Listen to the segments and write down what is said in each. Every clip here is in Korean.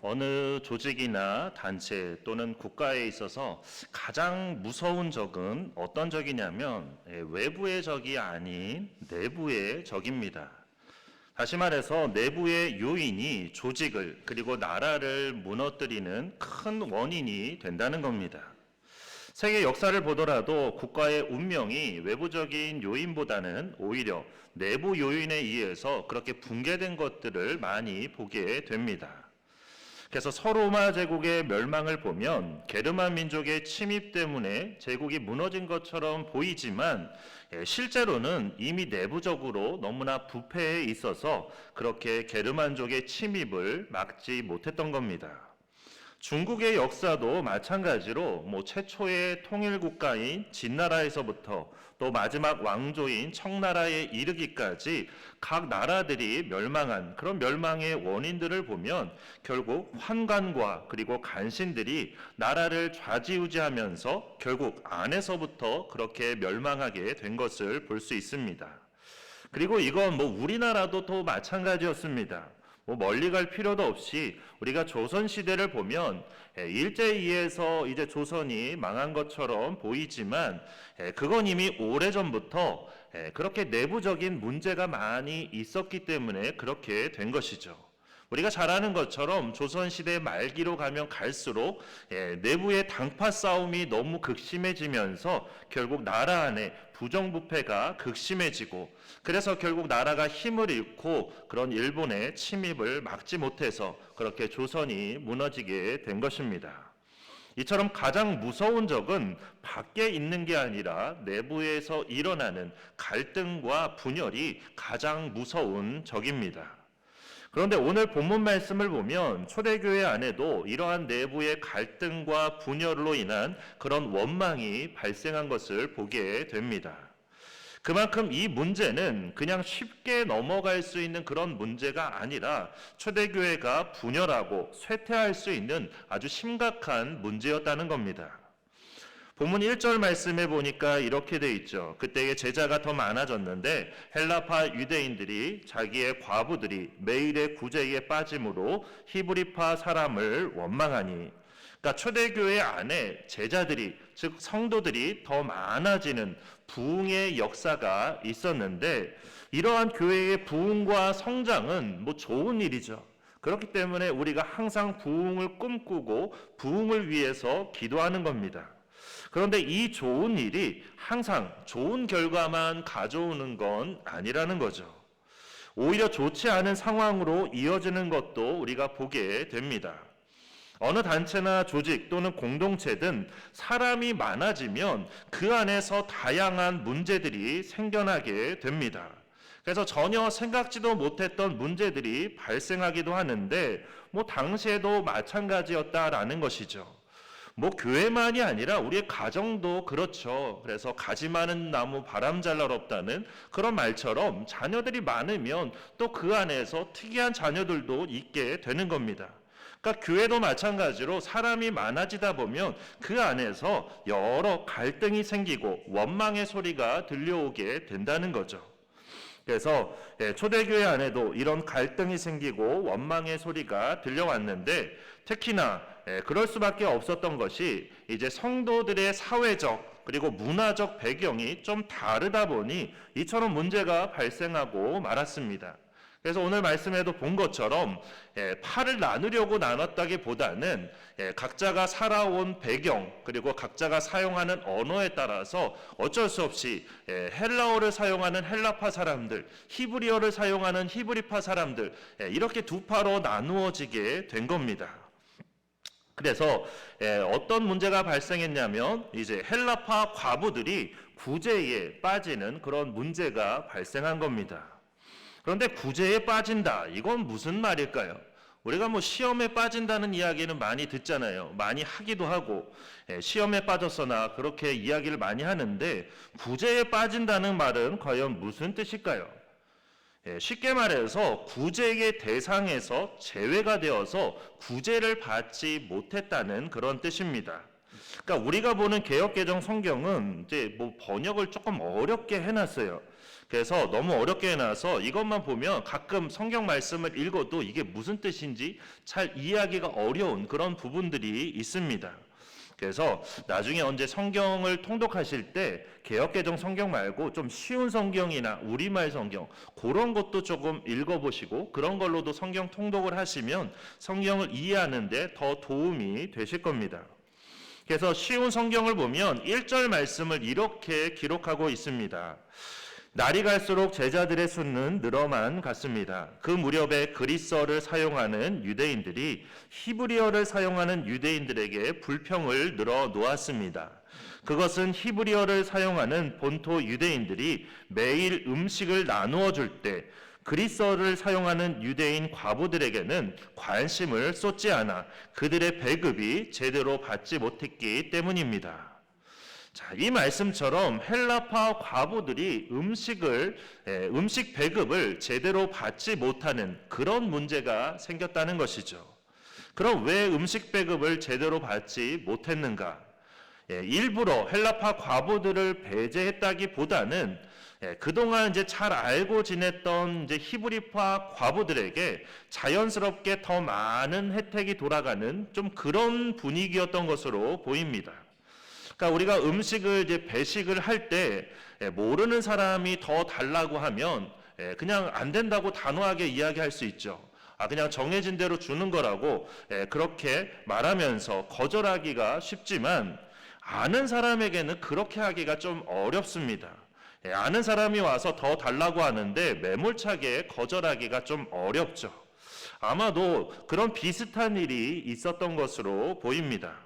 어느 조직이나 단체 또는 국가에 있어서 가장 무서운 적은 어떤 적이냐면 외부의 적이 아닌 내부의 적입니다. 다시 말해서 내부의 요인이 조직을 그리고 나라를 무너뜨리는 큰 원인이 된다는 겁니다. 세계 역사를 보더라도 국가의 운명이 외부적인 요인보다는 오히려 내부 요인에 의해서 그렇게 붕괴된 것들을 많이 보게 됩니다. 그래서 서로마 제국의 멸망을 보면 게르만 민족의 침입 때문에 제국이 무너진 것처럼 보이지만 실제로는 이미 내부적으로 너무나 부패해 있어서 그렇게 게르만족의 침입을 막지 못했던 겁니다. 중국의 역사도 마찬가지로 최초의 통일 국가인 진나라에서부터 또 마지막 왕조인 청나라에 이르기까지 각 나라들이 멸망한 그런 멸망의 원인들을 보면 결국 환관과 그리고 간신들이 나라를 좌지우지하면서 결국 안에서부터 그렇게 멸망하게 된 것을 볼 수 있습니다. 그리고 이건 우리나라도 또 마찬가지였습니다. 멀리 갈 필요도 없이 우리가 조선 시대를 보면 일제에 의해서 이제 조선이 망한 것처럼 보이지만 그건 이미 오래전부터 그렇게 내부적인 문제가 많이 있었기 때문에 그렇게 된 것이죠. 우리가 잘 아는 것처럼 조선시대 말기로 가면 갈수록 내부의 당파 싸움이 너무 극심해지면서 결국 나라 안에 부정부패가 극심해지고 그래서 결국 나라가 힘을 잃고 그런 일본의 침입을 막지 못해서 그렇게 조선이 무너지게 된 것입니다. 이처럼 가장 무서운 적은 밖에 있는 게 아니라 내부에서 일어나는 갈등과 분열이 가장 무서운 적입니다. 그런데 오늘 본문 말씀을 보면 초대교회 안에도 이러한 내부의 갈등과 분열로 인한 그런 원망이 발생한 것을 보게 됩니다. 그만큼 이 문제는 그냥 쉽게 넘어갈 수 있는 그런 문제가 아니라 초대교회가 분열하고 쇠퇴할 수 있는 아주 심각한 문제였다는 겁니다. 본문 1절 말씀에 보니까 이렇게 돼 있죠. 그때의 제자가 더 많아졌는데 헬라파 유대인들이 자기의 과부들이 매일의 구제에 빠짐으로 히브리파 사람을 원망하니, 그러니까 초대교회 안에 제자들이 즉 성도들이 더 많아지는 부흥의 역사가 있었는데 이러한 교회의 부흥과 성장은 좋은 일이죠. 그렇기 때문에 우리가 항상 부흥을 꿈꾸고 부흥을 위해서 기도하는 겁니다. 그런데 이 좋은 일이 항상 좋은 결과만 가져오는 건 아니라는 거죠. 오히려 좋지 않은 상황으로 이어지는 것도 우리가 보게 됩니다. 어느 단체나 조직 또는 공동체든 사람이 많아지면 그 안에서 다양한 문제들이 생겨나게 됩니다. 그래서 전혀 생각지도 못했던 문제들이 발생하기도 하는데 당시에도 마찬가지였다라는 것이죠. 교회만이 아니라 우리의 가정도 그렇죠. 그래서 가지 많은 나무 바람 잘 날 없다는 그런 말처럼 자녀들이 많으면 또 그 안에서 특이한 자녀들도 있게 되는 겁니다. 그러니까 교회도 마찬가지로 사람이 많아지다 보면 그 안에서 여러 갈등이 생기고 원망의 소리가 들려오게 된다는 거죠. 그래서 초대교회 안에도 이런 갈등이 생기고 원망의 소리가 들려왔는데 특히나 그럴 수밖에 없었던 것이 이제 성도들의 사회적 그리고 문화적 배경이 좀 다르다 보니 이처럼 문제가 발생하고 말았습니다. 그래서 오늘 말씀에도 본 것처럼 팔을 나누려고 나눴다기보다는 각자가 살아온 배경 그리고 각자가 사용하는 언어에 따라서 어쩔 수 없이 헬라어를 사용하는 헬라파 사람들, 히브리어를 사용하는 히브리파 사람들 이렇게 두 파로 나누어지게 된 겁니다. 그래서 어떤 문제가 발생했냐면 이제 헬라파 과부들이 구제에 빠지는 그런 문제가 발생한 겁니다. 그런데 구제에 빠진다. 이건 무슨 말일까요? 우리가 시험에 빠진다는 이야기는 많이 듣잖아요. 많이 하기도 하고 시험에 빠졌으나 그렇게 이야기를 많이 하는데 구제에 빠진다는 말은 과연 무슨 뜻일까요? 쉽게 말해서 구제의 대상에서 제외가 되어서 구제를 받지 못했다는 그런 뜻입니다. 그러니까 우리가 보는 개역개정 성경은 이제 번역을 조금 어렵게 해놨어요. 그래서 너무 어렵게 해놔서 이것만 보면 가끔 성경 말씀을 읽어도 이게 무슨 뜻인지 잘 이해하기가 어려운 그런 부분들이 있습니다. 그래서 나중에 언제 성경을 통독하실 때 개역개정 성경 말고 좀 쉬운 성경이나 우리말 성경 그런 것도 조금 읽어보시고 그런 걸로도 성경 통독을 하시면 성경을 이해하는 데 더 도움이 되실 겁니다. 그래서 쉬운 성경을 보면 1절 말씀을 이렇게 기록하고 있습니다. 날이 갈수록 제자들의 수는 늘어만 갔습니다. 그 무렵에 그리스어를 사용하는 유대인들이 히브리어를 사용하는 유대인들에게 불평을 늘어 놓았습니다. 그것은 히브리어를 사용하는 본토 유대인들이 매일 음식을 나누어 줄 때 그리스어를 사용하는 유대인 과부들에게는 관심을 쏟지 않아 그들의 배급이 제대로 받지 못했기 때문입니다. 자, 이 말씀처럼 헬라파 과부들이 음식 배급을 제대로 받지 못하는 그런 문제가 생겼다는 것이죠. 그럼 왜 음식 배급을 제대로 받지 못했는가? 일부러 헬라파 과부들을 배제했다기보다는 그동안 이제 잘 알고 지냈던 이제 히브리파 과부들에게 자연스럽게 더 많은 혜택이 돌아가는 좀 그런 분위기였던 것으로 보입니다. 그러니까 우리가 음식을 이제 배식을 할 때 모르는 사람이 더 달라고 하면 그냥 안 된다고 단호하게 이야기할 수 있죠. 그냥 정해진 대로 주는 거라고 그렇게 말하면서 거절하기가 쉽지만 아는 사람에게는 그렇게 하기가 좀 어렵습니다. 아는 사람이 와서 더 달라고 하는데 매몰차게 거절하기가 좀 어렵죠. 아마도 그런 비슷한 일이 있었던 것으로 보입니다.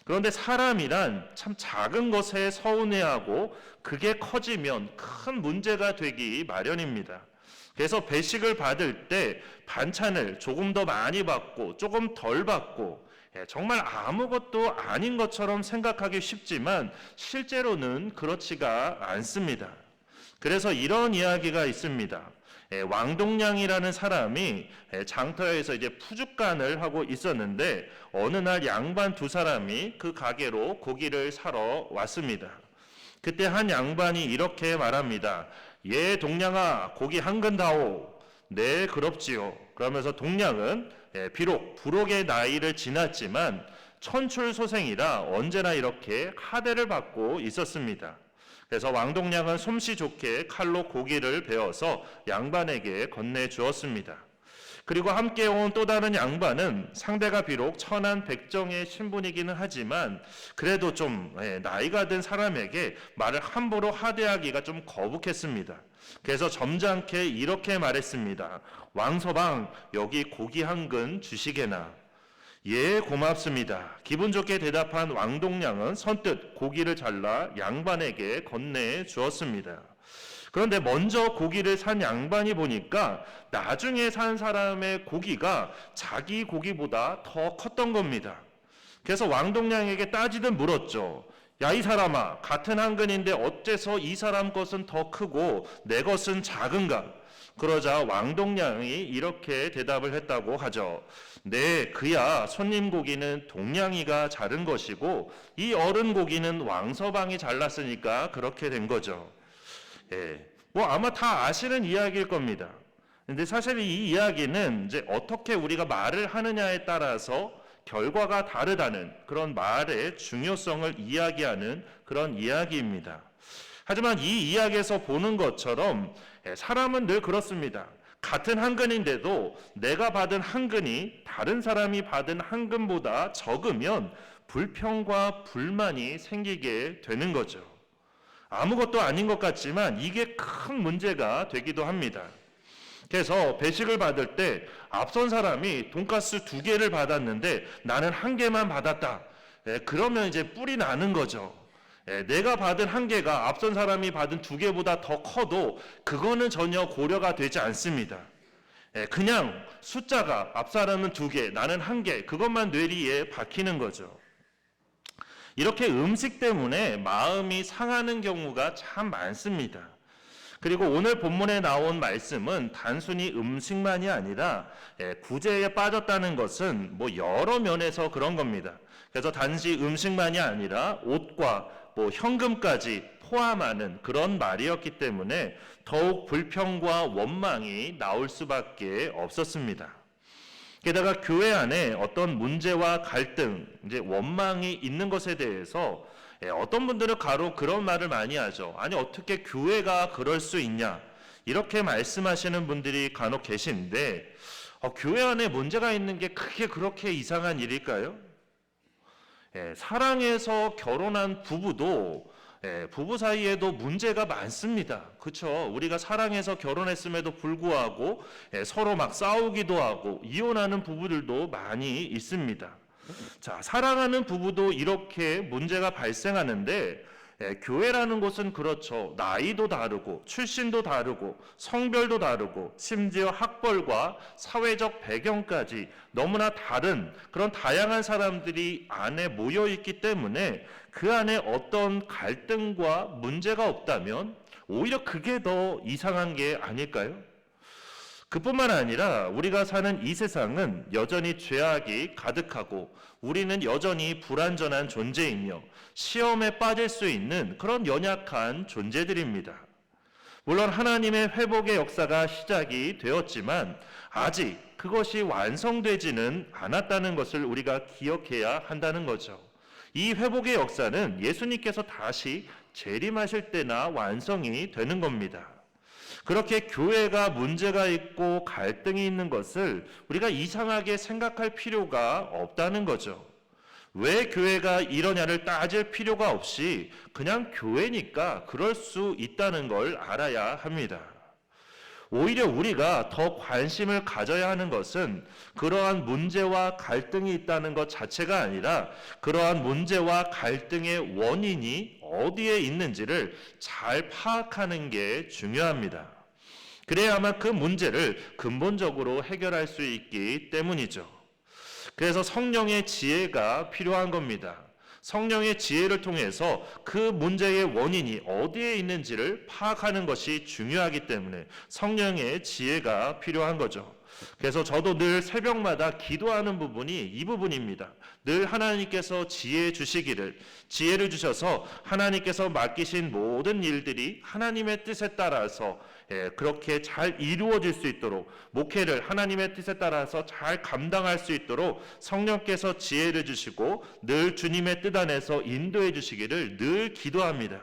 그런데 사람이란 참 작은 것에 서운해하고 그게 커지면 큰 문제가 되기 마련입니다. 그래서 배식을 받을 때 반찬을 조금 더 많이 받고 조금 덜 받고 정말 아무것도 아닌 것처럼 생각하기 쉽지만 실제로는 그렇지가 않습니다. 그래서 이런 이야기가 있습니다. 왕동량이라는 사람이 장터에서 이제 푸죽간을 하고 있었는데 어느 날 양반 두 사람이 그 가게로 고기를 사러 왔습니다. 그때 한 양반이 이렇게 말합니다. 예, 동량아, 고기 한 근 다오. 네, 그럽지요. 그러면서 동량은 비록 부록의 나이를 지났지만 천출소생이라 언제나 이렇게 하대를 받고 있었습니다. 그래서 왕동량은 솜씨 좋게 칼로 고기를 베어서 양반에게 건네주었습니다. 그리고 함께 온 또 다른 양반은 상대가 비록 천한 백정의 신분이기는 하지만 그래도 좀 나이가 든 사람에게 말을 함부로 하대하기가 좀 거북했습니다. 그래서 점잖게 이렇게 말했습니다. 왕서방, 여기 고기 한 근 주시게나. 예, 고맙습니다. 기분 좋게 대답한 왕동량은 선뜻 고기를 잘라 양반에게 건네주었습니다. 그런데 먼저 고기를 산 양반이 보니까 나중에 산 사람의 고기가 자기 고기보다 더 컸던 겁니다. 그래서 왕동량에게 따지듯 물었죠. 야, 이 사람아, 같은 한 근인데 어째서 이 사람 것은 더 크고 내 것은 작은가? 그러자 왕동량이 이렇게 대답을 했다고 하죠. 네, 그야 손님 고기는 동량이가 자른 것이고 이 어른 고기는 왕서방이 잘랐으니까 그렇게 된 거죠. 뭐 아마 다 아시는 이야기일 겁니다. 근데 사실 이 이야기는 이제 어떻게 우리가 말을 하느냐에 따라서 결과가 다르다는 그런 말의 중요성을 이야기하는 그런 이야기입니다. 하지만 이 이야기에서 보는 것처럼 사람은 늘 그렇습니다. 같은 한 근인데도 내가 받은 한 근이 다른 사람이 받은 한 근보다 적으면 불평과 불만이 생기게 되는 거죠. 아무것도 아닌 것 같지만 이게 큰 문제가 되기도 합니다. 그래서 배식을 받을 때 앞선 사람이 돈가스 2개를 받았는데 나는 1개만 받았다. 그러면 이제 뿔이 나는 거죠. 내가 받은 1개가 앞선 사람이 받은 2개보다 더 커도 그거는 전혀 고려가 되지 않습니다. 그냥 숫자가 앞 사람은 2개, 나는 1개, 그것만 뇌리에 박히는 거죠. 이렇게 음식 때문에 마음이 상하는 경우가 참 많습니다. 그리고 오늘 본문에 나온 말씀은 단순히 음식만이 아니라 구제에 빠졌다는 것은 뭐 여러 면에서 그런 겁니다. 그래서 단지 음식만이 아니라 옷과 뭐 현금까지 포함하는 그런 말이었기 때문에 더욱 불평과 원망이 나올 수밖에 없었습니다. 게다가 교회 안에 어떤 문제와 갈등, 이제 원망이 있는 것에 대해서 어떤 분들은 가로 그런 말을 많이 하죠. 아니 어떻게 교회가 그럴 수 있냐 이렇게 말씀하시는 분들이 간혹 계신데 교회 안에 문제가 있는 게 그게 그렇게 이상한 일일까요? 사랑해서 결혼한 부부도 부부 사이에도 문제가 많습니다. 그렇죠? 우리가 사랑해서 결혼했음에도 불구하고 서로 막 싸우기도 하고 이혼하는 부부들도 많이 있습니다. 자, 사랑하는 부부도 이렇게 문제가 발생하는데 교회라는 곳은 그렇죠. 나이도 다르고 출신도 다르고 성별도 다르고 심지어 학벌과 사회적 배경까지 너무나 다른 그런 다양한 사람들이 안에 모여 있기 때문에 그 안에 어떤 갈등과 문제가 없다면 오히려 그게 더 이상한 게 아닐까요? 그뿐만 아니라 우리가 사는 이 세상은 여전히 죄악이 가득하고 우리는 여전히 불완전한 존재이며 시험에 빠질 수 있는 그런 연약한 존재들입니다. 물론 하나님의 회복의 역사가 시작이 되었지만 아직 그것이 완성되지는 않았다는 것을 우리가 기억해야 한다는 거죠. 이 회복의 역사는 예수님께서 다시 재림하실 때나 완성이 되는 겁니다. 그렇게 교회가 문제가 있고 갈등이 있는 것을 우리가 이상하게 생각할 필요가 없다는 거죠. 왜 교회가 이러냐를 따질 필요가 없이 그냥 교회니까 그럴 수 있다는 걸 알아야 합니다. 오히려 우리가 더 관심을 가져야 하는 것은 그러한 문제와 갈등이 있다는 것 자체가 아니라 그러한 문제와 갈등의 원인이 어디에 있는지를 잘 파악하는 게 중요합니다. 그래야만 그 문제를 근본적으로 해결할 수 있기 때문이죠. 그래서 성령의 지혜가 필요한 겁니다. 성령의 지혜를 통해서 그 문제의 원인이 어디에 있는지를 파악하는 것이 중요하기 때문에 성령의 지혜가 필요한 거죠. 그래서 저도 늘 새벽마다 기도하는 부분이 이 부분입니다. 늘 하나님께서 지혜를 주셔서 하나님께서 맡기신 모든 일들이 하나님의 뜻에 따라서 그렇게 잘 이루어질 수 있도록 목회를 하나님의 뜻에 따라서 잘 감당할 수 있도록 성령께서 지혜를 주시고 늘 주님의 뜻 안에서 인도해 주시기를 늘 기도합니다.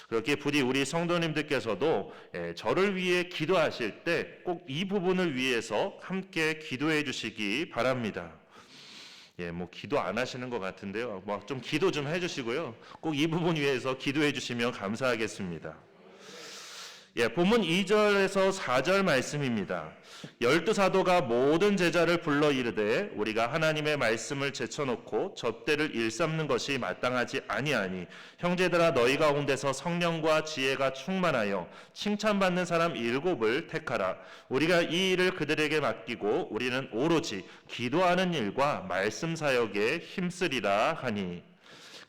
그렇게 부디 우리 성도님들께서도 저를 위해 기도하실 때 꼭 이 부분을 위해서 함께 기도해 주시기 바랍니다. 기도 안 하시는 것 같은데요. 좀 기도 좀 해주시고요. 꼭 이 부분 위해서 기도해 주시면 감사하겠습니다. 본문 2절에서 4절 말씀입니다. 12사도가 모든 제자를 불러 이르되 우리가 하나님의 말씀을 제쳐놓고 접대를 일삼는 것이 마땅하지 아니하니 형제들아 너희 가운데서 성령과 지혜가 충만하여 칭찬받는 사람 7을 택하라. 우리가 이 일을 그들에게 맡기고 우리는 오로지 기도하는 일과 말씀 사역에 힘쓰리라 하니.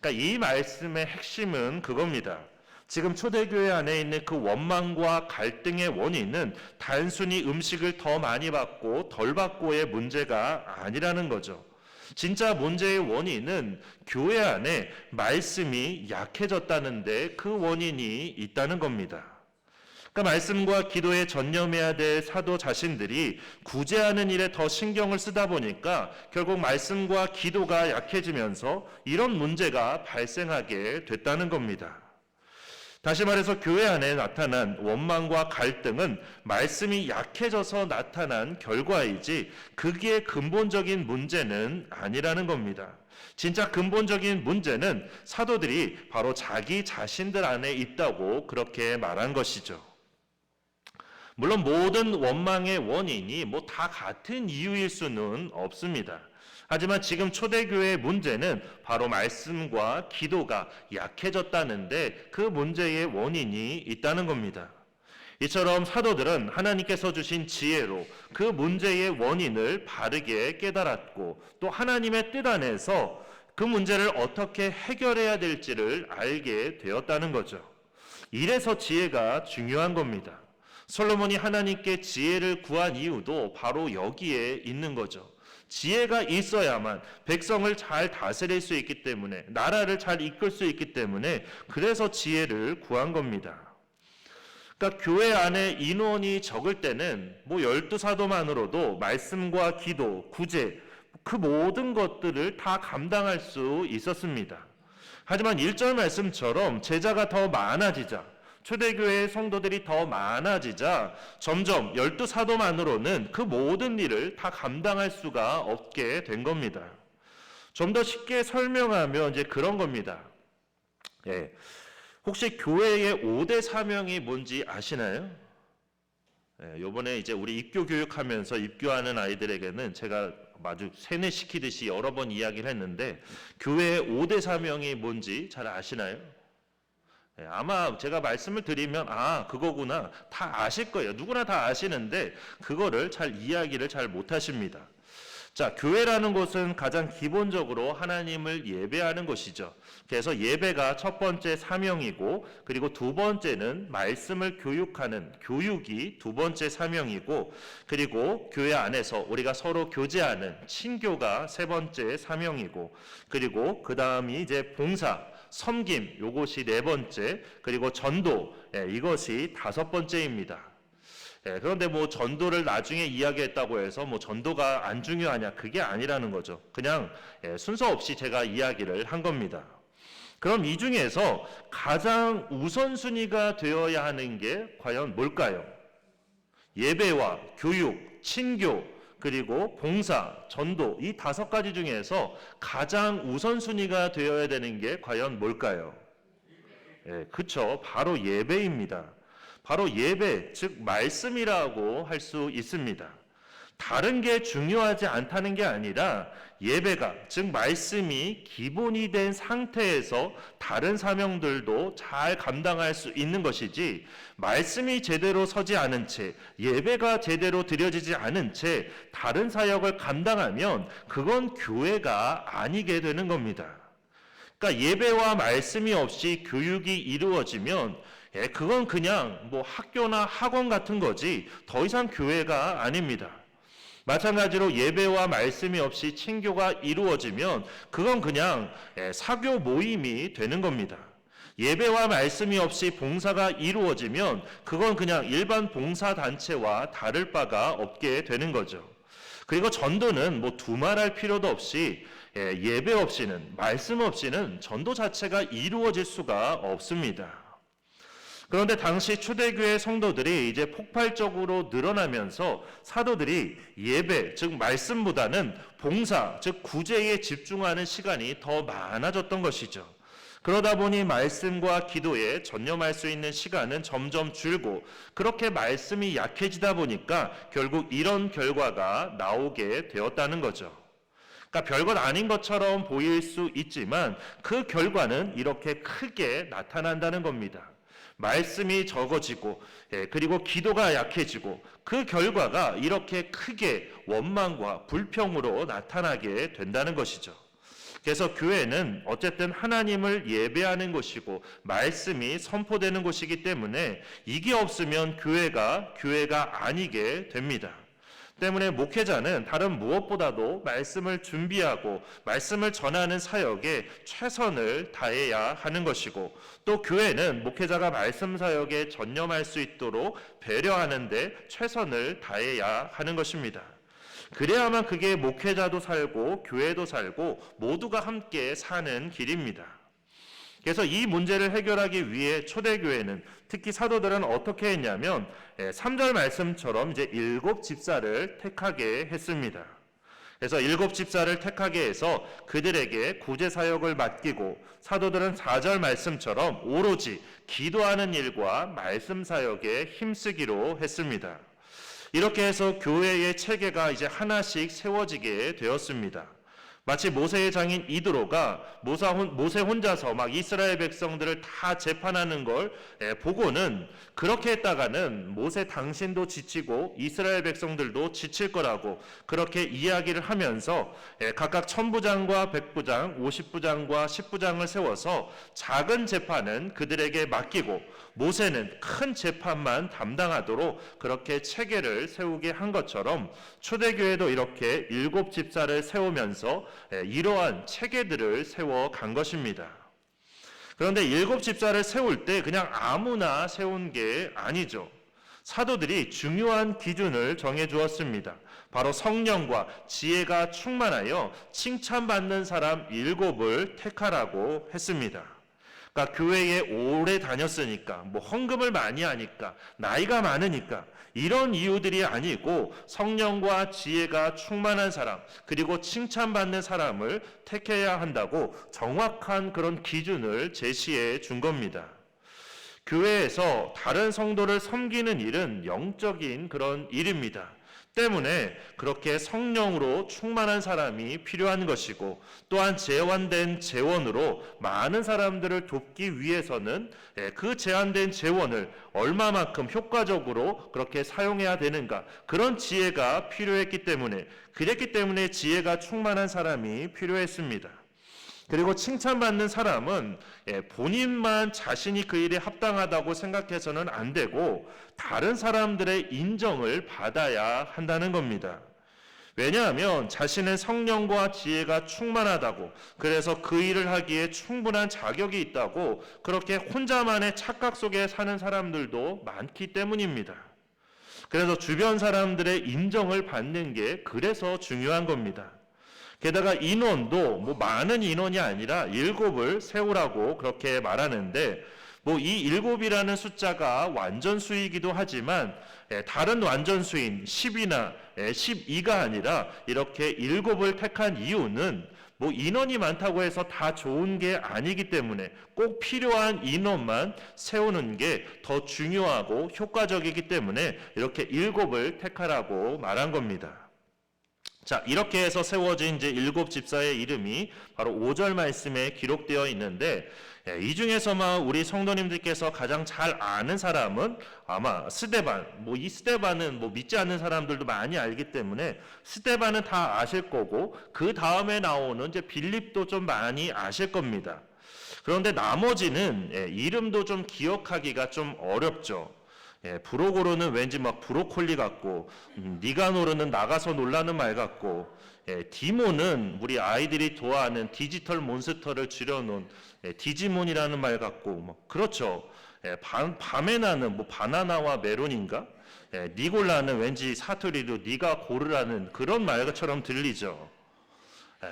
그러니까 이 말씀의 핵심은 그겁니다. 지금 초대교회 안에 있는 그 원망과 갈등의 원인은 단순히 음식을 더 많이 받고 덜 받고의 문제가 아니라는 거죠. 진짜 문제의 원인은 교회 안에 말씀이 약해졌다는데 그 원인이 있다는 겁니다. 그러니까 말씀과 기도에 전념해야 될 사도 자신들이 구제하는 일에 더 신경을 쓰다 보니까 결국 말씀과 기도가 약해지면서 이런 문제가 발생하게 됐다는 겁니다. 다시 말해서 교회 안에 나타난 원망과 갈등은 말씀이 약해져서 나타난 결과이지 그게 근본적인 문제는 아니라는 겁니다. 진짜 근본적인 문제는 사도들이 바로 자기 자신들 안에 있다고 그렇게 말한 것이죠. 물론 모든 원망의 원인이 다 같은 이유일 수는 없습니다. 하지만 지금 초대교회의 문제는 바로 말씀과 기도가 약해졌다는데 그 문제의 원인이 있다는 겁니다. 이처럼 사도들은 하나님께서 주신 지혜로 그 문제의 원인을 바르게 깨달았고 또 하나님의 뜻 안에서 그 문제를 어떻게 해결해야 될지를 알게 되었다는 거죠. 이래서 지혜가 중요한 겁니다. 솔로몬이 하나님께 지혜를 구한 이유도 바로 여기에 있는 거죠. 지혜가 있어야만 백성을 잘 다스릴 수 있기 때문에, 나라를 잘 이끌 수 있기 때문에, 그래서 지혜를 구한 겁니다. 그러니까 교회 안에 인원이 적을 때는 12사도만으로도 말씀과 기도, 구제, 그 모든 것들을 다 감당할 수 있었습니다. 하지만 1절 말씀처럼 제자가 더 많아지자, 초대교회의 성도들이 더 많아지자 점점 12사도만으로는 그 모든 일을 다 감당할 수가 없게 된 겁니다. 좀 더 쉽게 설명하면 이제 그런 겁니다. 혹시 교회의 5대 사명이 뭔지 아시나요? 요번에 이제 우리 입교 교육하면서 입교하는 아이들에게는 제가 아주 세뇌시키듯이 여러 번 이야기를 했는데, 교회의 5대 사명이 뭔지 잘 아시나요? 아마 제가 말씀을 드리면 그거구나 다 아실 거예요. 누구나 다 아시는데 그거를 잘 이야기를 잘 못하십니다. 자, 교회라는 곳은 가장 기본적으로 하나님을 예배하는 곳이죠. 그래서 예배가 첫 번째 사명이고, 그리고 두 번째는 말씀을 교육하는 교육이 두 번째 사명이고, 그리고 교회 안에서 우리가 서로 교제하는 친교가 세 번째 사명이고, 그리고 그 다음이 이제 봉사, 섬김, 요것이 네 번째, 그리고 전도, 이것이 다섯 번째입니다. 그런데 전도를 나중에 이야기했다고 해서 전도가 안 중요하냐, 그게 아니라는 거죠. 그냥 순서 없이 제가 이야기를 한 겁니다. 그럼 이 중에서 가장 우선순위가 되어야 하는 게 과연 뭘까요? 예배와 교육, 친교, 그리고 봉사, 전도, 이 다섯 가지 중에서 가장 우선순위가 되어야 되는 게 과연 뭘까요? 그쵸, 바로 예배입니다. 바로 예배, 즉 말씀이라고 할 수 있습니다. 다른 게 중요하지 않다는 게 아니라 예배가, 즉 말씀이 기본이 된 상태에서 다른 사명들도 잘 감당할 수 있는 것이지, 말씀이 제대로 서지 않은 채, 예배가 제대로 드려지지 않은 채 다른 사역을 감당하면 그건 교회가 아니게 되는 겁니다. 그러니까 예배와 말씀이 없이 교육이 이루어지면 그건 그냥 학교나 학원 같은 거지 더 이상 교회가 아닙니다. 마찬가지로 예배와 말씀이 없이 친교가 이루어지면 그건 그냥 사교 모임이 되는 겁니다. 예배와 말씀이 없이 봉사가 이루어지면 그건 그냥 일반 봉사단체와 다를 바가 없게 되는 거죠. 그리고 전도는 두말할 필요도 없이 예배 없이는, 말씀 없이는 전도 자체가 이루어질 수가 없습니다. 그런데 당시 초대교회 성도들이 이제 폭발적으로 늘어나면서 사도들이 예배, 즉 말씀보다는 봉사, 즉 구제에 집중하는 시간이 더 많아졌던 것이죠. 그러다 보니 말씀과 기도에 전념할 수 있는 시간은 점점 줄고, 그렇게 말씀이 약해지다 보니까 결국 이런 결과가 나오게 되었다는 거죠. 그러니까 별것 아닌 것처럼 보일 수 있지만 그 결과는 이렇게 크게 나타난다는 겁니다. 말씀이 적어지고, 그리고 기도가 약해지고, 그 결과가 이렇게 크게 원망과 불평으로 나타나게 된다는 것이죠. 그래서 교회는 어쨌든 하나님을 예배하는 곳이고 말씀이 선포되는 곳이기 때문에 이게 없으면 교회가 아니게 됩니다. 때문에 목회자는 다른 무엇보다도 말씀을 준비하고 말씀을 전하는 사역에 최선을 다해야 하는 것이고, 또 교회는 목회자가 말씀 사역에 전념할 수 있도록 배려하는 데 최선을 다해야 하는 것입니다. 그래야만 그게 목회자도 살고 교회도 살고 모두가 함께 사는 길입니다. 그래서 이 문제를 해결하기 위해 초대교회는, 특히 사도들은 어떻게 했냐면 3절 말씀처럼 이제 7 집사를 택하게 했습니다. 그래서 7 집사를 택하게 해서 그들에게 구제 사역을 맡기고, 사도들은 4절 말씀처럼 오로지 기도하는 일과 말씀 사역에 힘쓰기로 했습니다. 이렇게 해서 교회의 체계가 이제 하나씩 세워지게 되었습니다. 마치 모세의 장인 이드로가 모세 혼자서 막 이스라엘 백성들을 다 재판하는 걸 보고는, 그렇게 했다가는 모세 당신도 지치고 이스라엘 백성들도 지칠 거라고 그렇게 이야기를 하면서 각각 1000부장과 100부장, 50부장과 10부장을 세워서 작은 재판은 그들에게 맡기고 모세는 큰 재판만 담당하도록 그렇게 체계를 세우게 한 것처럼 초대교회도 이렇게 7 집사를 세우면서 이러한 체계들을 세워간 것입니다. 그런데 7 집사를 세울 때 그냥 아무나 세운 게 아니죠. 사도들이 중요한 기준을 정해 주었습니다. 바로 성령과 지혜가 충만하여 칭찬받는 사람 7을 택하라고 했습니다. 그러니까 교회에 오래 다녔으니까, 헌금을 많이 하니까, 나이가 많으니까 이런 이유들이 아니고 성령과 지혜가 충만한 사람, 그리고 칭찬받는 사람을 택해야 한다고 정확한 그런 기준을 제시해 준 겁니다. 교회에서 다른 성도를 섬기는 일은 영적인 그런 일입니다. 때문에 그렇게 성령으로 충만한 사람이 필요한 것이고, 또한 제한된 재원으로 많은 사람들을 돕기 위해서는 그 제한된 재원을 얼마만큼 효과적으로 그렇게 사용해야 되는가, 그런 지혜가 필요했기 때문에, 그랬기 때문에 지혜가 충만한 사람이 필요했습니다. 그리고 칭찬받는 사람은 본인만 자신이 그 일에 합당하다고 생각해서는 안 되고 다른 사람들의 인정을 받아야 한다는 겁니다. 왜냐하면 자신은 성령과 지혜가 충만하다고, 그래서 그 일을 하기에 충분한 자격이 있다고 그렇게 혼자만의 착각 속에 사는 사람들도 많기 때문입니다. 그래서 주변 사람들의 인정을 받는 게 그래서 중요한 겁니다. 게다가 인원도 많은 인원이 아니라 7을 세우라고 그렇게 말하는데, 이 7이라는 숫자가 완전수이기도 하지만 다른 완전수인 10이나 12가 아니라 이렇게 7을 택한 이유는 인원이 많다고 해서 다 좋은 게 아니기 때문에 꼭 필요한 인원만 세우는 게 더 중요하고 효과적이기 때문에 이렇게 7을 택하라고 말한 겁니다. 자, 이렇게 해서 세워진 이제 7 집사의 이름이 바로 5절 말씀에 기록되어 있는데, 이 중에서만 우리 성도님들께서 가장 잘 아는 사람은 아마 스데반, 이 스데반은 믿지 않는 사람들도 많이 알기 때문에 스데반은 다 아실 거고, 그 다음에 나오는 이제 빌립도 좀 많이 아실 겁니다. 그런데 나머지는 이름도 좀 기억하기가 좀 어렵죠. 브로고르는 왠지 브로콜리 같고, 니가노르는 나가서 놀라는 말 같고, 디모는 우리 아이들이 좋아하는 디지털 몬스터를 줄여놓은 디지몬이라는 말 같고, 그렇죠. 밤에 나는 바나나와 메론인가? 니골라는 왠지 사투리로 니가 고르라는 그런 말처럼 들리죠.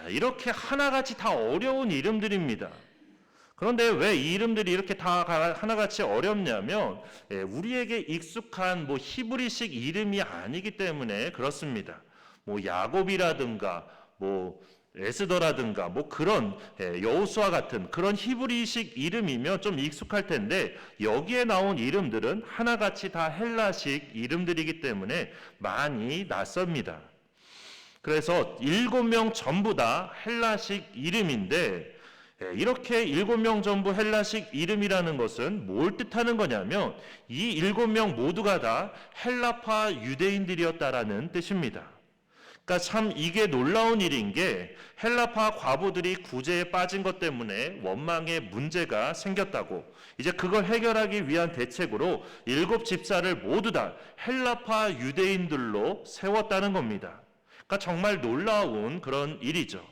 이렇게 하나같이 다 어려운 이름들입니다. 그런데 왜 이 이름들이 이렇게 다 하나같이 어렵냐면 우리에게 익숙한 히브리식 이름이 아니기 때문에 그렇습니다. 야곱이라든가 에스더라든가 그런 여호수아 같은 그런 히브리식 이름이면 좀 익숙할 텐데, 여기에 나온 이름들은 하나같이 다 헬라식 이름들이기 때문에 많이 낯섭니다. 그래서 7명 전부 다 헬라식 이름인데, 이렇게 7명 전부 헬라식 이름이라는 것은 뭘 뜻하는 거냐면 이 7명 모두가 다 헬라파 유대인들이었다라는 뜻입니다. 그러니까 참 이게 놀라운 일인 게, 헬라파 과부들이 구제에 빠진 것 때문에 원망의 문제가 생겼다고, 이제 그걸 해결하기 위한 대책으로 7 집사를 모두 다 헬라파 유대인들로 세웠다는 겁니다. 그러니까 정말 놀라운 그런 일이죠.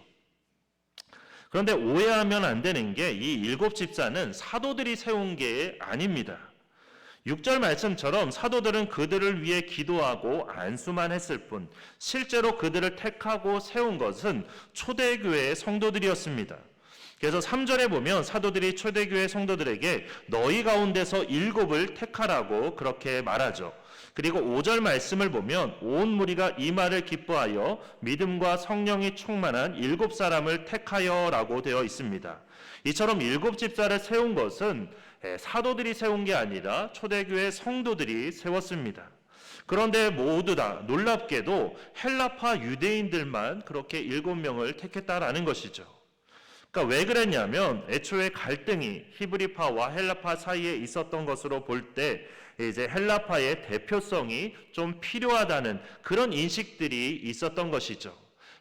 그런데 오해하면 안 되는 게, 이 7 집사는 사도들이 세운 게 아닙니다. 6절 말씀처럼 사도들은 그들을 위해 기도하고 안수만 했을 뿐, 실제로 그들을 택하고 세운 것은 초대교회의 성도들이었습니다. 그래서 3절에 보면 사도들이 초대교회 성도들에게 너희 가운데서 7을 택하라고 그렇게 말하죠. 그리고 5절 말씀을 보면 온 무리가 이 말을 기뻐하여 믿음과 성령이 충만한 7 사람을 택하여라고 되어 있습니다. 이처럼 7 집사를 세운 것은 사도들이 세운 게 아니라 초대교회 성도들이 세웠습니다. 그런데 모두 다 놀랍게도 헬라파 유대인들만 그렇게 7명을 택했다라는 것이죠. 그러니까 왜 그랬냐면 애초에 갈등이 히브리파와 헬라파 사이에 있었던 것으로 볼 때 이제 헬라파의 대표성이 좀 필요하다는 그런 인식들이 있었던 것이죠.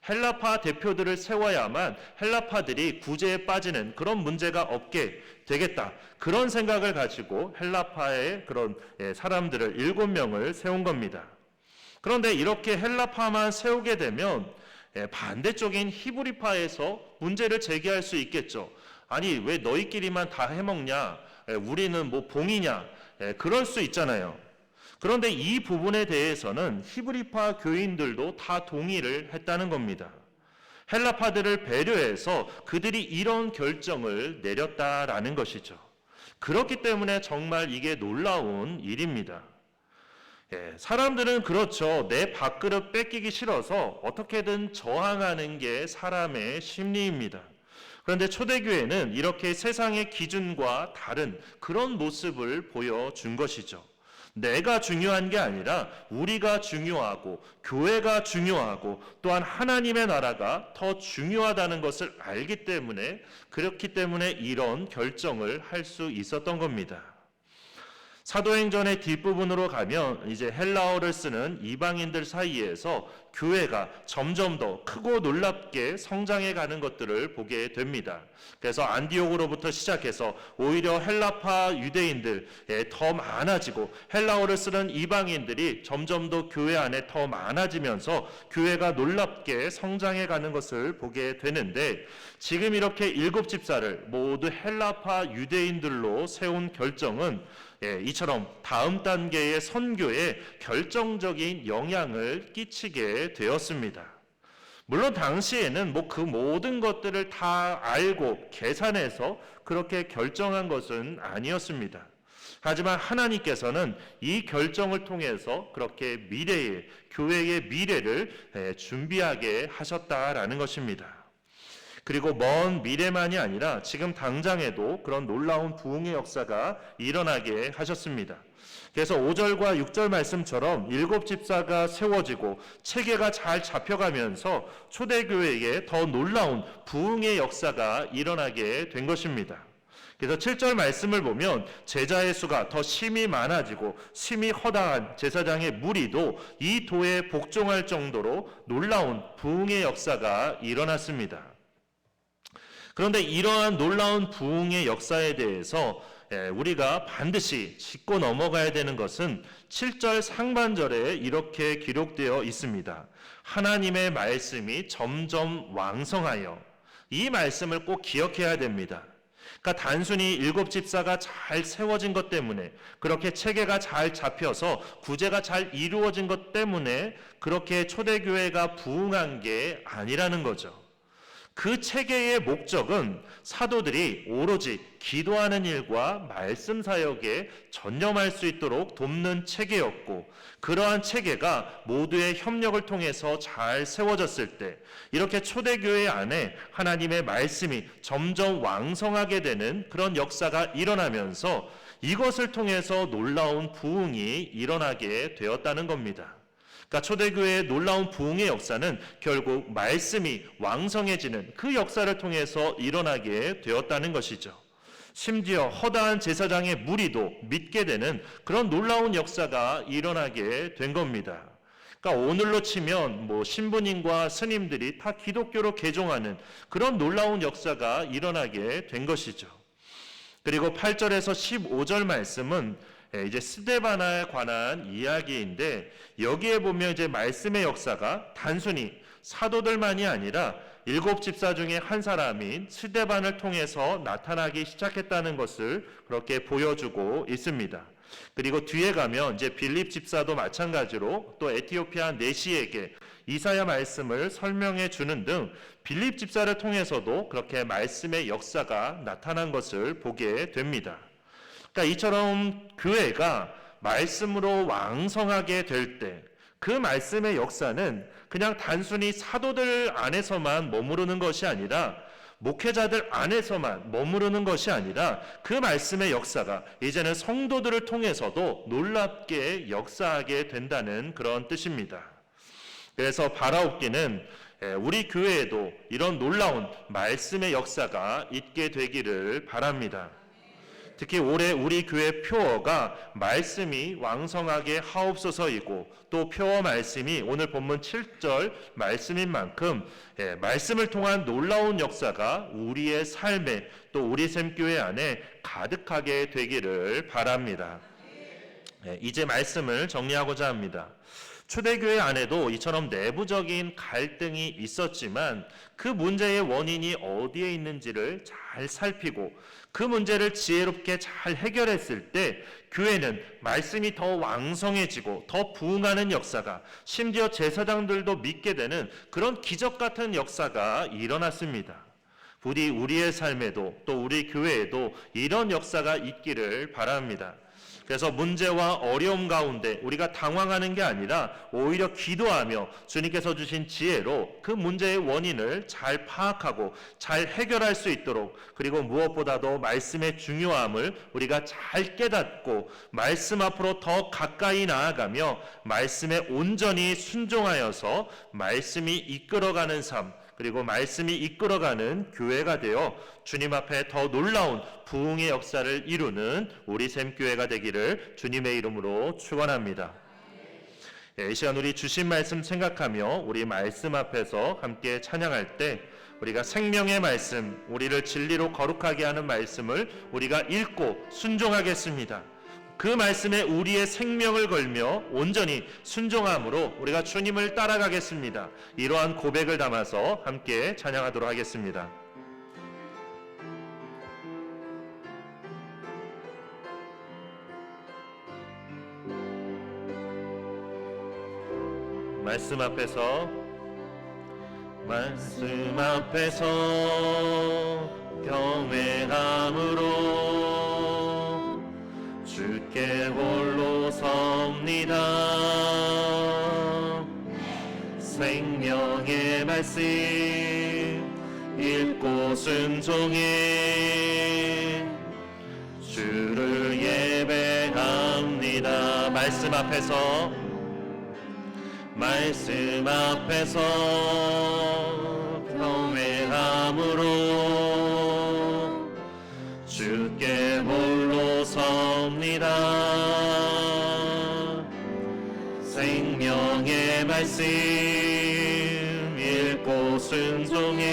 헬라파 대표들을 세워야만 헬라파들이 구제에 빠지는 그런 문제가 없게 되겠다. 그런 생각을 가지고 헬라파의 그런 사람들을 7명을 세운 겁니다. 그런데 이렇게 헬라파만 세우게 되면 반대쪽인 히브리파에서 문제를 제기할 수 있겠죠. 아니, 왜 너희끼리만 다 해먹냐? 우리는 뭐 봉이냐? 그럴 수 있잖아요. 그런데 이 부분에 대해서는 히브리파 교인들도 다 동의를 했다는 겁니다. 헬라파들을 배려해서 그들이 이런 결정을 내렸다라는 것이죠. 그렇기 때문에 정말 이게 놀라운 일입니다. 사람들은 그렇죠. 내 밥그릇 뺏기기 싫어서 어떻게든 저항하는 게 사람의 심리입니다. 그런데 초대교회는 이렇게 세상의 기준과 다른 그런 모습을 보여준 것이죠. 내가 중요한 게 아니라 우리가 중요하고 교회가 중요하고 또한 하나님의 나라가 더 중요하다는 것을 알기 때문에 그렇기 때문에 이런 결정을 할 수 있었던 겁니다. 사도행전의 뒷부분으로 가면 이제 헬라어를 쓰는 이방인들 사이에서 교회가 점점 더 크고 놀랍게 성장해 가는 것들을 보게 됩니다. 그래서 안디옥으로부터 시작해서 오히려 헬라파 유대인들에 더 많아지고 헬라어를 쓰는 이방인들이 점점 더 교회 안에 더 많아지면서 교회가 놀랍게 성장해 가는 것을 보게 되는데 지금 이렇게 7집사를 모두 헬라파 유대인들로 세운 결정은 이처럼 다음 단계의 선교에 결정적인 영향을 끼치게 되었습니다. 물론 당시에는 그 모든 것들을 다 알고 계산해서 그렇게 결정한 것은 아니었습니다. 하지만 하나님께서는 이 결정을 통해서 그렇게 미래의 교회의 미래를 준비하게 하셨다라는 것입니다. 그리고 먼 미래만이 아니라 지금 당장에도 그런 놀라운 부흥의 역사가 일어나게 하셨습니다. 그래서 5절과 6절 말씀처럼 7집사가 세워지고 체계가 잘 잡혀가면서 초대교회에 더 놀라운 부흥의 역사가 일어나게 된 것입니다. 그래서 7절 말씀을 보면 제자의 수가 더 심히 많아지고 심히 허다한 제사장의 무리도 이 도에 복종할 정도로 놀라운 부흥의 역사가 일어났습니다. 그런데 이러한 놀라운 부흥의 역사에 대해서 우리가 반드시 짚고 넘어가야 되는 것은 7절 상반절에 이렇게 기록되어 있습니다. 하나님의 말씀이 점점 왕성하여. 이 말씀을 꼭 기억해야 됩니다. 그러니까 단순히 7집사가 잘 세워진 것 때문에 그렇게 체계가 잘 잡혀서 구제가 잘 이루어진 것 때문에 그렇게 초대교회가 부흥한 게 아니라는 거죠. 그 체계의 목적은 사도들이 오로지 기도하는 일과 말씀 사역에 전념할 수 있도록 돕는 체계였고 그러한 체계가 모두의 협력을 통해서 잘 세워졌을 때 이렇게 초대교회 안에 하나님의 말씀이 점점 왕성하게 되는 그런 역사가 일어나면서 이것을 통해서 놀라운 부흥이 일어나게 되었다는 겁니다. 그러니까 초대교회의 놀라운 부흥의 역사는 결국 말씀이 왕성해지는 그 역사를 통해서 일어나게 되었다는 것이죠. 심지어 허다한 제사장의 무리도 믿게 되는 그런 놀라운 역사가 일어나게 된 겁니다. 그러니까 오늘로 치면 신부님과 스님들이 다 기독교로 개종하는 그런 놀라운 역사가 일어나게 된 것이죠. 그리고 8절에서 15절 말씀은 이제 스데반에 관한 이야기인데 여기에 보면 이제 말씀의 역사가 단순히 사도들만이 아니라 7집사 중에 한 사람인 스데반을 통해서 나타나기 시작했다는 것을 그렇게 보여주고 있습니다. 그리고 뒤에 가면 이제 빌립 집사도 마찬가지로 또 에티오피아 내시에게 이사야 말씀을 설명해 주는 등 빌립 집사를 통해서도 그렇게 말씀의 역사가 나타난 것을 보게 됩니다. 그러니까 이처럼 교회가 말씀으로 왕성하게 될 때 그 말씀의 역사는 그냥 단순히 사도들 안에서만 머무르는 것이 아니라 목회자들 안에서만 머무르는 것이 아니라 그 말씀의 역사가 이제는 성도들을 통해서도 놀랍게 역사하게 된다는 그런 뜻입니다. 그래서 바라옵기는 우리 교회에도 이런 놀라운 말씀의 역사가 있게 되기를 바랍니다. 특히 올해 우리 교회 표어가 말씀이 왕성하게 하옵소서이고 또 표어 말씀이 오늘 본문 7절 말씀인 만큼 말씀을 통한 놀라운 역사가 우리의 삶에 또 우리 샘교회 안에 가득하게 되기를 바랍니다. 이제 말씀을 정리하고자 합니다. 초대교회 안에도 이처럼 내부적인 갈등이 있었지만 그 문제의 원인이 어디에 있는지를 잘 살피고 그 문제를 지혜롭게 잘 해결했을 때 교회는 말씀이 더 왕성해지고 더 부흥하는 역사가, 심지어 제사장들도 믿게 되는 그런 기적 같은 역사가 일어났습니다. 부디 우리의 삶에도 또 우리 교회에도 이런 역사가 있기를 바랍니다. 그래서 문제와 어려움 가운데 우리가 당황하는 게 아니라 오히려 기도하며 주님께서 주신 지혜로 그 문제의 원인을 잘 파악하고 잘 해결할 수 있도록, 그리고 무엇보다도 말씀의 중요함을 우리가 잘 깨닫고 말씀 앞으로 더 가까이 나아가며 말씀에 온전히 순종하여서 말씀이 이끌어가는 삶, 그리고 말씀이 이끌어가는 교회가 되어 주님 앞에 더 놀라운 부흥의 역사를 이루는 우리 샘교회가 되기를 주님의 이름으로 축원합니다. 이 시간 우리 주신 말씀 생각하며 우리 말씀 앞에서 함께 찬양할 때 우리가 생명의 말씀, 우리를 진리로 거룩하게 하는 말씀을 우리가 읽고 순종하겠습니다. 그 말씀에 우리의 생명을 걸며 온전히 순종함으로 우리가 주님을 따라가겠습니다. 이러한 고백을 담아서 함께 찬양하도록 하겠습니다. 말씀 앞에서 경외함으로 주께 홀로 섭니다. 생명의 말씀 읽고 순종해 주를 예배합니다. 말씀 앞에서 경외함으로 주께 홀로 섭니다. 생명의 말씀 읽고 순종해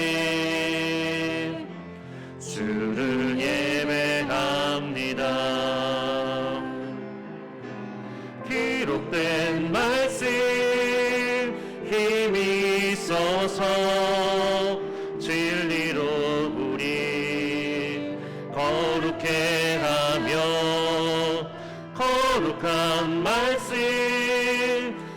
주를 예배합니다. 기록된 말씀 힘이 있어서 진리로 우리 거룩해 하며 거룩한 말씀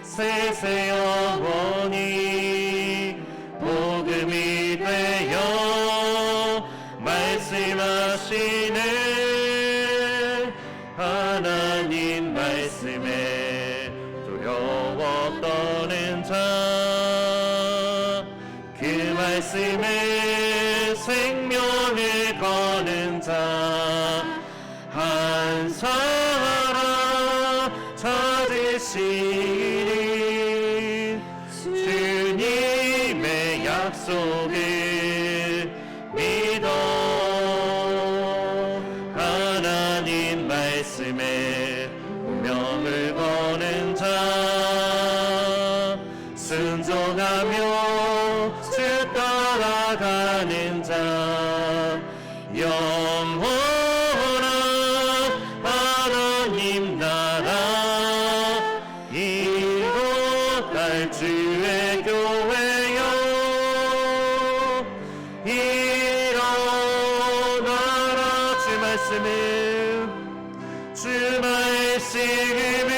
세세 영원히 복음이 되어 말씀하시네. 하나님 말씀에 두려워 떠는 자, 그 말씀에 생명을 거는 자 한 사람 찾으시니 주님의 약속을 믿어 하나님 말씀에 운명을 거는 자, 순종하며 주 따라가는 자, 영원한 하나님 나라 이곳 주의 교회여 일어나라. 주 말씀은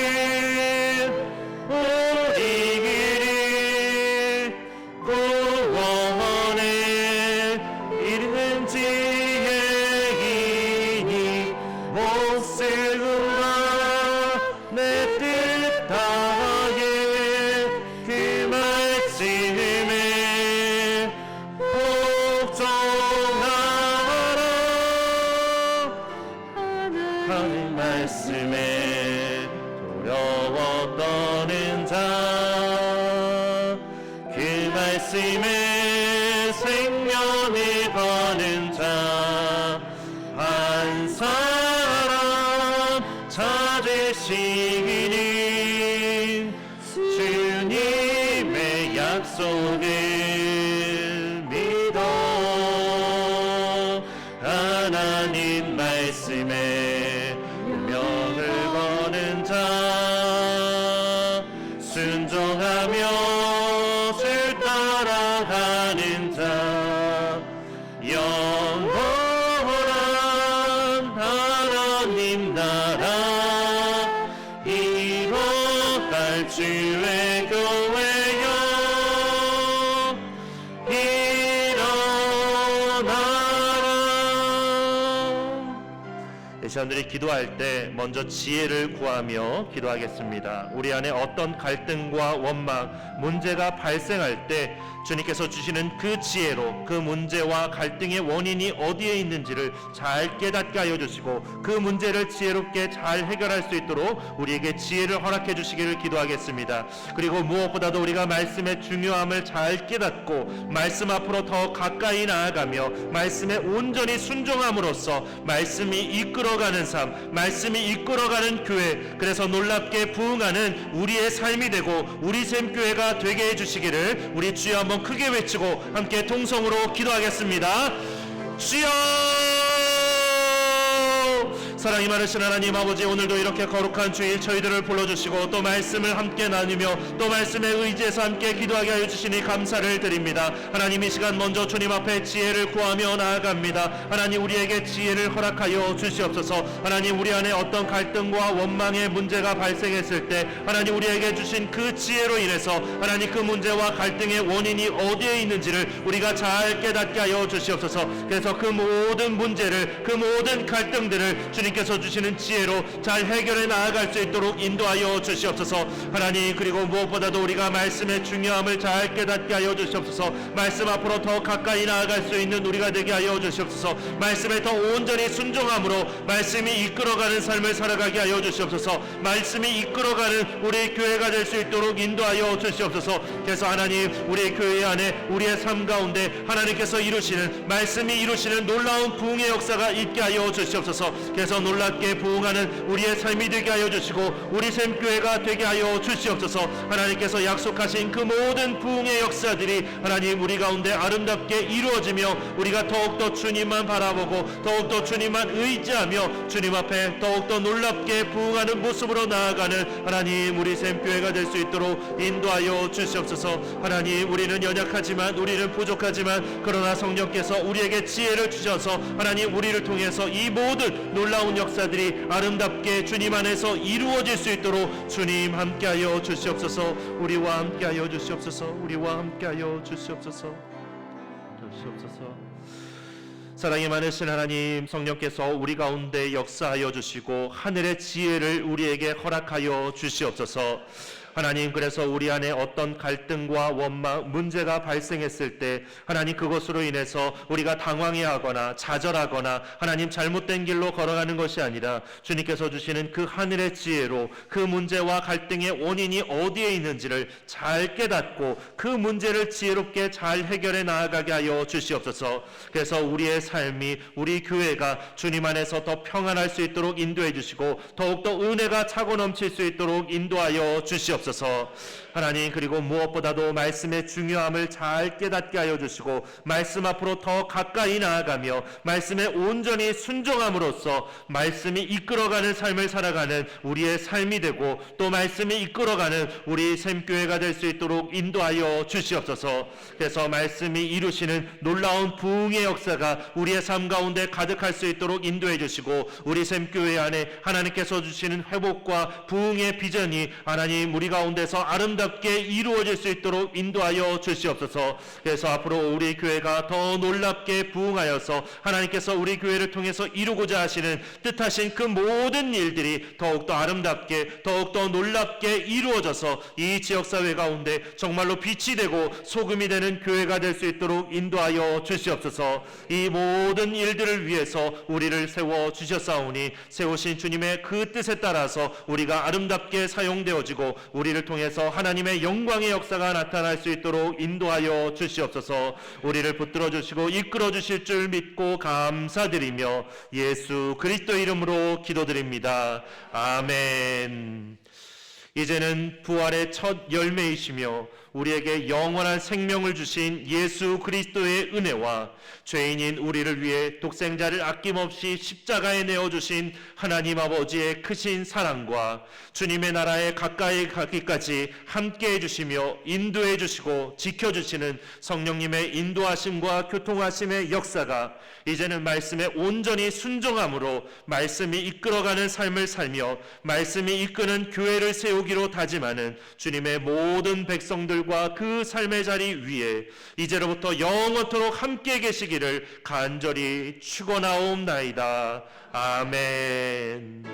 우리 길이 구원에 이르는 지혜이니 목숨과 내 뜻 다하게 그 말씀에 복종하라. 하나님 말씀에 두려워 떠는 자, 그 말씀에 생명을 거는 자 한 사람 하나님의 약속을 믿어 하나님 말씀에 명을 거는 자 순종하며 주 따라가는 자 영원한 하나님 나라 이뤄갈 주의 교회여 일어나라. 이 시간들이 기도할 때 먼저 지혜를 구하며 기도하겠습니다. 우리 안에 어떤 갈등과 원망, 문제가 발생할 때 주님께서 주시는 그 지혜로 그 문제와 갈등의 원인이 어디에 있는지를 잘 깨닫게 하여 주시고 그 문제를 지혜롭게 잘 해결할 수 있도록 우리에게 지혜를 허락해 주시기를 기도하겠습니다. 그리고 무엇보다도 우리가 말씀의 중요함을 잘 깨닫고 말씀 앞으로 더 가까이 나아가며 말씀에 온전히 순종함으로써 말씀이 이끌어가는 삶, 말씀이 이끌어가는 교회, 그래서 놀랍게 부흥하는 우리의 삶이 되고 우리 샘교회가 되게 해주시기를 우리 주여 한번 크게 외치고 함께 통성으로 기도하겠습니다. 주여! 사랑이 많으신 하나님 아버지, 오늘도 이렇게 거룩한 주일 저희들을 불러주시고 또 말씀을 함께 나누며 또 말씀에 의지해서 함께 기도하게 하여 주시니 감사를 드립니다. 하나님, 이 시간 먼저 주님 앞에 지혜를 구하며 나아갑니다. 하나님, 우리에게 지혜를 허락하여 주시옵소서. 하나님, 우리 안에 어떤 갈등과 원망의 문제가 발생했을 때 하나님 우리에게 주신 그 지혜로 인해서 하나님 그 문제와 갈등의 원인이 어디에 있는지를 우리가 잘 깨닫게 하여 주시옵소서. 그래서 그 모든 문제를, 그 모든 갈등들을 주님께서 주시는 지혜로 잘 해결해 나아갈 수 있도록 인도하여 주시옵소서. 하나님, 그리고 무엇보다도 우리가 말씀의 중요함을 잘 깨닫게 하여 주시옵소서. 말씀 앞으로 더 가까이 나아갈 수 있는 우리가 되게 하여 주시옵소서. 말씀에 더 온전히 순종함으로 말씀이 이끌어가는 삶을 살아가게 하여 주시옵소서. 말씀이 이끌어가는 우리 교회가 될 수 있도록 인도하여 주시옵소서. 그래서 하나님, 우리 교회 안에 우리의 삶 가운데 하나님께서 이루시는 말씀이 이루시는 놀라운 부흥의 역사가 있게 하여 주시옵소서. 그래서 놀랍게 부흥하는 우리의 삶이 되게 하여 주시고 우리 샘교회가 되게 하여 주시옵소서. 하나님께서 약속하신 그 모든 부흥의 역사들이 하나님 우리 가운데 아름답게 이루어지며 우리가 더욱더 주님만 바라보고 더욱더 주님만 의지하며 주님 앞에 더욱더 놀랍게 부흥하는 모습으로 나아가는 하나님 우리 샘교회가 될 수 있도록 인도하여 주시옵소서. 하나님, 우리는 연약하지만 우리는 부족하지만 그러나 성령께서 우리에게 지혜를 주셔서 하나님 우리를 통해서 이 모든 놀라운 역사들이 아름답게 주님 안에서 이루어질 수 있도록 주님 함께하여 주시옵소서. 우리와 함께하여 주시옵소서. 우리와 함께하여 주시옵소서. 사랑이 많으신 하나님, 성령께서 우리 가운데 역사하여 주시고 하늘의 지혜를 우리에게 허락하여 주시옵소서. 하나님, 그래서 우리 안에 어떤 갈등과 원망, 문제가 발생했을 때 하나님 그것으로 인해서 우리가 당황해하거나 좌절하거나 하나님 잘못된 길로 걸어가는 것이 아니라 주님께서 주시는 그 하늘의 지혜로 그 문제와 갈등의 원인이 어디에 있는지를 잘 깨닫고 그 문제를 지혜롭게 잘 해결해 나아가게 하여 주시옵소서. 그래서 우리의 삶이, 우리 교회가 주님 안에서 더 평안할 수 있도록 인도해 주시고 더욱더 은혜가 차고 넘칠 수 있도록 인도하여 주시옵소서. 하나님, 그리고 무엇보다도 말씀의 중요함을 잘 깨닫게 하여 주시고 말씀 앞으로 더 가까이 나아가며 말씀에 온전히 순종함으로써 말씀이 이끌어가는 삶을 살아가는 우리의 삶이 되고 또 말씀이 이끌어가는 우리 샘교회가 될 수 있도록 인도하여 주시옵소서. 그래서 말씀이 이루시는 놀라운 부흥의 역사가 우리의 삶 가운데 가득할 수 있도록 인도해 주시고 우리 샘교회 안에 하나님께서 주시는 회복과 부흥의 비전이 하나님 우리 가운데서 아름답게 이루어질 수 있도록 인도하여 주시옵소서. 그래서 앞으로 우리 교회가 더 놀랍게 부흥하여서 하나님께서 우리 교회를 통해서 이루고자 하시는 뜻하신 그 모든 일들이 더욱더 아름답게 더욱더 놀랍게 이루어져서 이 지역사회 가운데 정말로 빛이 되고 소금이 되는 교회가 될 수 있도록 인도하여 주시옵소서. 이 모든 일들을 위해서 우리를 세워 주셨사오니 세우신 주님의 그 뜻에 따라서 우리가 아름답게 사용되어지고 우리를 통해서 하나님의 영광의 역사가 나타날 수 있도록 인도하여 주시옵소서. 우리를 붙들어 주시고 이끌어 주실 줄 믿고 감사드리며 예수 그리스도 이름으로 기도드립니다. 아멘. 이제는 부활의 첫 열매이시며 우리에게 영원한 생명을 주신 예수 그리스도의 은혜와 죄인인 우리를 위해 독생자를 아낌없이 십자가에 내어주신 하나님 아버지의 크신 사랑과 주님의 나라에 가까이 가기까지 함께해 주시며 인도해 주시고 지켜주시는 성령님의 인도하심과 교통하심의 역사가 이제는 말씀에 온전히 순종함으로 말씀이 이끌어가는 삶을 살며 말씀이 이끄는 교회를 세우기로 다짐하는 주님의 모든 백성들과 그 삶의 자리 위에 이제로부터 영원토록 함께 계시기를 간절히 축원하옵나이다. 아멘.